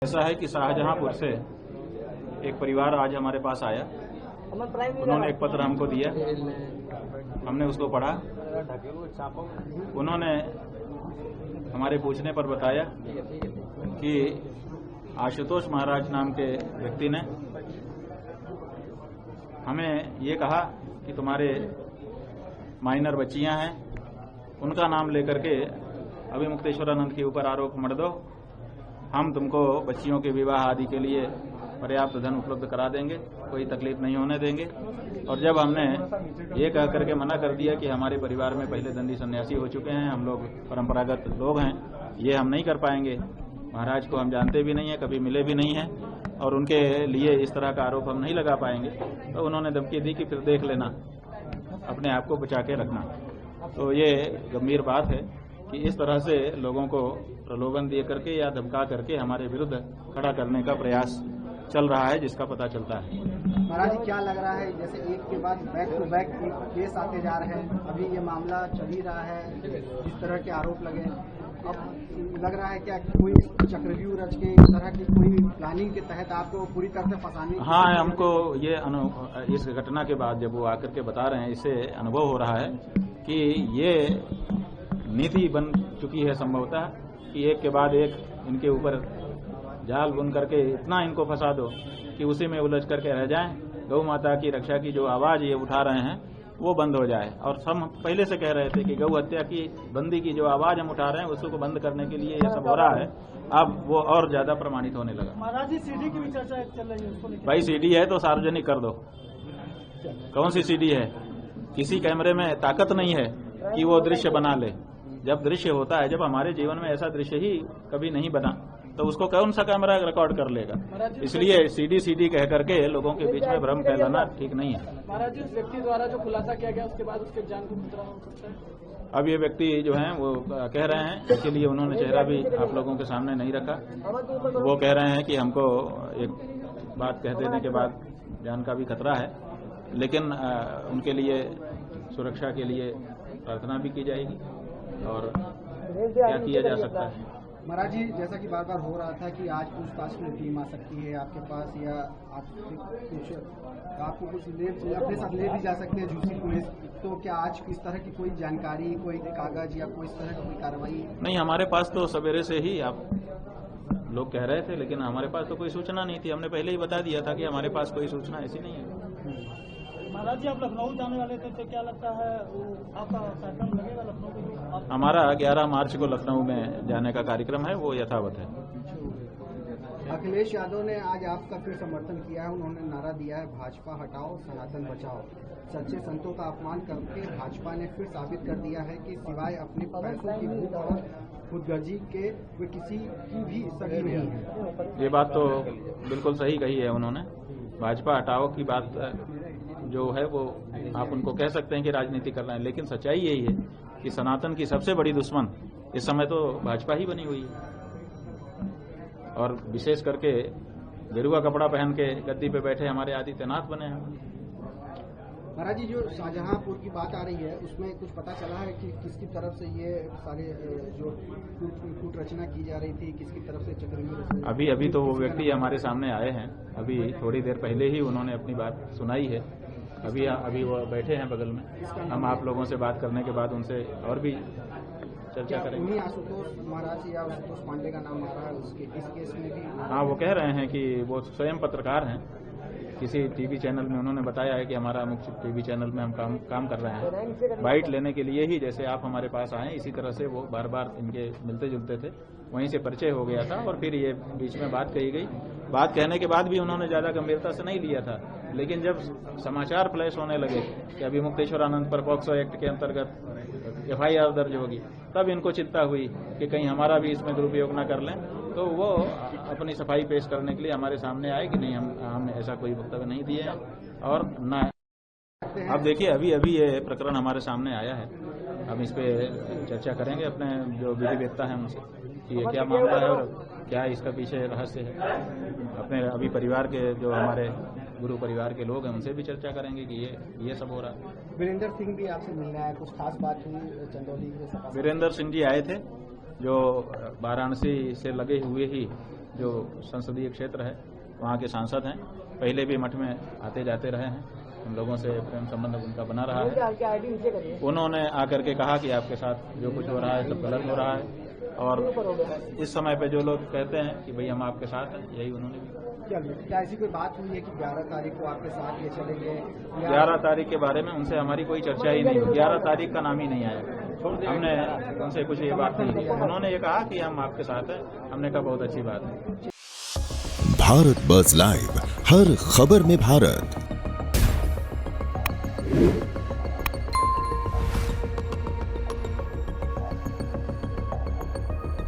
ऐसा है कि शाहजहांपुर से एक परिवार आज हमारे पास आया। उन्होंने एक पत्र हमको दिया, हमने उसको पढ़ा। उन्होंने हमारे पूछने पर बताया कि आशुतोष महाराज नाम के व्यक्ति ने हमें ये कहा कि तुम्हारे माइनर बच्चियां हैं, उनका नाम लेकर के अभिमुक्तेश्वरानंद के ऊपर आरोप मढ़ दो, हम तुमको बच्चियों के विवाह आदि के लिए पर्याप्त धन उपलब्ध करा देंगे, कोई तकलीफ नहीं होने देंगे। और जब हमने ये कह करके मना कर दिया कि हमारे परिवार में पहले दंडी सन्यासी हो चुके हैं, हम लोग परंपरागत लोग हैं, ये हम नहीं कर पाएंगे, महाराज को हम जानते भी नहीं है, कभी मिले भी नहीं है और उनके लिए इस तरह का आरोप हम नहीं लगा पाएंगे, तो उन्होंने धमकी दी कि फिर देख लेना, अपने आप को बचा के रखना। तो ये गंभीर बात है कि इस तरह से लोगों को प्रलोभन दे करके या धमका करके हमारे विरुद्ध खड़ा करने का प्रयास चल रहा है, जिसका पता चलता है। महाराज जी, क्या लग रहा है जैसे एक के बाद बैक टू बैक एक केस आते जा रहे हैं, अभी ये मामला चल ही रहा है, जिस तरह के आरोप लगे, अब लग रहा है क्या कोई चक्रव्यूह रच के इस तरह की कोई प्लानिंग के तहत आपको पूरी तरह से फंसाने? हाँ, हमको ये इस घटना के बाद जब वो आकर के बता रहे हैं, इससे अनुभव हो रहा है कि ये नीति बन चुकी है संभवतः कि एक के बाद एक इनके ऊपर जाल बुन करके इतना इनको फंसा दो कि उसी में उलझ करके रह जाएं। गौ माता की रक्षा की जो आवाज ये उठा रहे हैं वो बंद हो जाए। और हम पहले से कह रहे थे कि गौ हत्या की बंदी की जो आवाज हम उठा रहे हैं उसको बंद करने के लिए ये सब हो रहा है। अब वो और ज्यादा प्रमाणित होने लगा। महाराज जी, सीडी की भी चर्चा चल रही है, उसको भाई सीडी है तो सार्वजनिक कर दो। कौन सी सीडी है? किसी कैमरे में ताकत नहीं है कि वो दृश्य बना ले। जब दृश्य होता है, जब हमारे जीवन में ऐसा दृश्य ही कभी नहीं बना, तो उसको कौन सा कैमरा रिकॉर्ड कर लेगा? इसलिए सीडी कह करके लोगों के बीच में भ्रम फैलाना ठीक नहीं है। महाराज जी, उस व्यक्ति द्वारा जो खुलासा किया गया उसके बाद उसके जान को खतरा हो सकता है। अब ये व्यक्ति जो है वो कह रहे हैं, इसके लिए उन्होंने चेहरा भी आप लोगों के सामने नहीं रखा। वो कह रहे हैं कि हमको एक बात कह देने के बाद जान का भी खतरा है, लेकिन उनके लिए सुरक्षा के लिए प्रार्थना भी की जाएगी और क्या किया जा सकता है। महाराज जी, जैसा कि बार बार हो रहा था कि आज पूछताछ की टीम आ सकती है आपके पास, या आपको कुछ अपने साथ ले भी जा सकते हैं झूसी पुलिस, तो क्या आज किस तरह की कोई जानकारी, कोई कागज या कोई इस तरह की कोई कार्रवाई? नहीं, हमारे पास तो सवेरे से ही आप लोग कह रहे थे, लेकिन हमारे पास तो कोई सूचना नहीं थी। हमने पहले ही बता दिया था कि हमारे पास कोई सूचना ऐसी नहीं है। महाराज जी, आप लखनऊ जाने वाले थे, तो क्या लगता है आपका कार्यक्रम लगेगा लखनऊ में? हमारा 11 मार्च को लखनऊ में जाने का कार्यक्रम है, वो यथावत है। अखिलेश यादव ने आज आपका फिर समर्थन किया है। उन्होंने नारा दिया है, भाजपा हटाओ सनातन बचाओ। सच्चे संतों का अपमान करके भाजपा ने फिर साबित कर दिया है कि सिवाय अपने पैसों की भूख और खुदगर्जी के वे किसी की भी सगी नहीं है। ये बात तो बिल्कुल सही कही है उन्होंने। भाजपा हटाओ की बात जो है वो आप उनको कह सकते हैं कि राजनीति कर रहे हैं, लेकिन सच्चाई यही है कि सनातन की सबसे बड़ी दुश्मन इस समय तो भाजपा ही बनी हुई है। और विशेष करके गेरुआ कपड़ा पहन के गद्दी पे बैठे हमारे आदित्यनाथ बने हैं। महाराज जी, जो शाहजहांपुर की बात आ रही है उसमें कुछ पता चला है कि किसकी तरफ से ये सारे जो कूट रचना की जा रही थी, किसकी तरफ से चक्रव्यूह? अभी तो वो व्यक्ति हमारे सामने आए हैं, अभी थोड़ी देर पहले ही उन्होंने अपनी बात सुनाई है। अभी वो बैठे हैं बगल में, हम आप लोगों से बात करने के बाद उनसे और भी चर्चा करेंगे। उन्हीं आशुतोष महाराज या आशुतोष पांडे का नाम आ रहा है उसके इस केस में भी? हाँ, वो कह रहे हैं कि वो स्वयं पत्रकार हैं, किसी टीवी चैनल में उन्होंने बताया है कि हमारा मुख्य टीवी चैनल में हम काम कर रहे हैं। बाइट लेने के लिए ही जैसे आप हमारे पास आए, इसी तरह से वो बार बार इनके मिलते जुलते थे, वहीं से परिचय हो गया था और फिर ये बीच में बात कही गई। बात कहने के बाद भी उन्होंने ज्यादा गंभीरता से नहीं लिया था, लेकिन जब समाचार फ्लैश होने लगे कि अभिमुक्तेश्वरानंद पर पॉक्सो एक्ट के अंतर्गत FIR दर्ज होगी, तब इनको चिंता हुई कि कहीं हमारा भी इसमें दुरुपयोग न कर लें। तो वो अपनी सफाई पेश करने के लिए हमारे सामने आए कि नहीं, हम ऐसा कोई वक्तव्य नहीं दिए हैं और न। अब देखिए, अभी ये प्रकरण हमारे सामने आया है, हम इस पे चर्चा करेंगे अपने जो विधिवेत्ता हैं उनसे कि ये क्या मामला है और क्या इसका पीछे रहस्य है। अपने अभी परिवार के जो हमारे गुरु परिवार के लोग हैं उनसे भी चर्चा करेंगे कि ये सब हो रहा है। वीरेंद्र सिंह भी आपसे मिलने आए, कुछ खास बात हुई चंदौली के? वीरेंद्र सिंह जी आए थे, जो वाराणसी से लगे हुए ही जो संसदीय क्षेत्र है वहाँ के सांसद हैं, पहले भी मठ में आते जाते रहे हैं, उन लोगों से प्रेम संबंध उनका बना रहा है। उन्होंने आकर के कहा कि आपके साथ जो कुछ हो रहा है सब गलत हो रहा है, और इस समय पे जो लोग कहते हैं कि भाई हम आपके साथ हैं, यही उन्होंने भी कहा। क्या ऐसी कोई बात हुई है कि 11 तारीख को आपके साथ ये चलेंगे? 11 तारीख के बारे में उनसे हमारी कोई चर्चा ही नहीं हुई, 11 तारीख का नाम ही नहीं आया, हमने उनसे कुछ ये बात नहीं की। उन्होंने ये कहा कि हम आपके साथ हैं, हमने कहा बहुत अच्छी बात है। भारत बज़ लाइव, हर खबर में भारत।